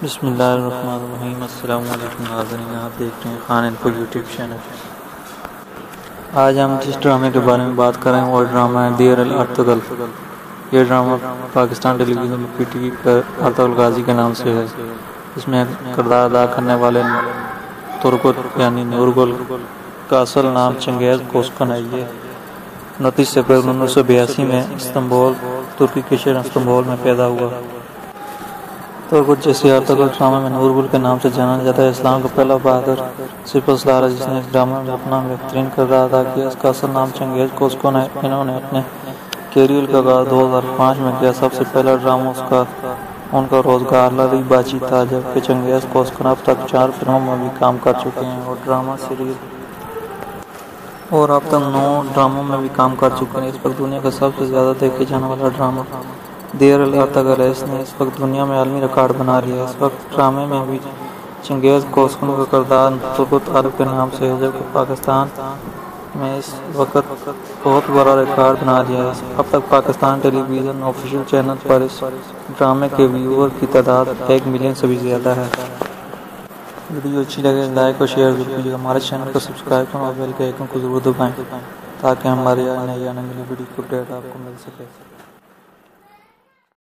بسم اللہ الرحمن الرحیم۔ السلام علیکم ناظرین، آپ دیکھ رہے ہیں خان انفو یوٹیوب چینل۔ آج ہم جس ڈرامے کے بارے میں بات کریں وہ ڈرامہ ہے دیر الارطغرل۔ یہ ڈرامہ پاکستان ٹیلی ویژن پی ٹی وی پر ارطغرل غازی کے نام سے ہے۔ اس میں کردار ادا کرنے والے ترکت یعنی نورگل کا اصل نام چنگیز کوسکن ہے۔ یہ 29 اپریل 1982 میں استنبول، ترکی کے شہر استنبول میں پیدا ہوا۔ ترکت جیسے ارطغرل ڈرامے میں نورگل کے نام سے جانا جاتا ہے۔ اسلام کا پہلا بہادر سپہ سالار ہے جس نے اس ڈرامے میں اپنا بہترین کردار ادا کیا۔ اس کا اصل نام چنگیز کوسکن ہے۔ انہوں نے اپنے کیریئر کا آغاز 2005 میں کیا۔ سب سے پہلا ڈرامہ ان کا روزگار لالی باچی تھا، جبکہ چنگیز کوسکن اب تک 4 فلموں میں بھی کام کر چکے ہیں اور اب تک 9 ڈراموں میں بھی کام کر چکے ہیں۔ اس وقت دنیا کا سب سے زیادہ دیکھے جانے والا ڈرامہ دیر الارطغرل ہے۔ اس نے اس وقت دنیا میں عالمی ریکارڈ بنا لیا ہے۔ اس وقت ڈرامے میں بھی چنگیز کوسکن کا کردار ترکت عرب کے نام سے ہے، جبکہ پاکستان میں اس وقت بہت بڑا ریکارڈ بنا لیا ہے۔ اب تک پاکستان ٹیلی ویژن آفیشیل چینل پر اس ڈرامے کے ویور کی تعداد 1 ملین سے بھی زیادہ ہے۔ ویڈیو اچھی لگے لائک اور شیئر ضرور کیجیے۔ ہمارے چینل کو سبسکرائب کریں اور بیل کے آئیکن کو ضرور دبائیں تاکہ ہماری نئی آنے والی ویڈیو کی اپڈیٹ آپ کو مل سکے۔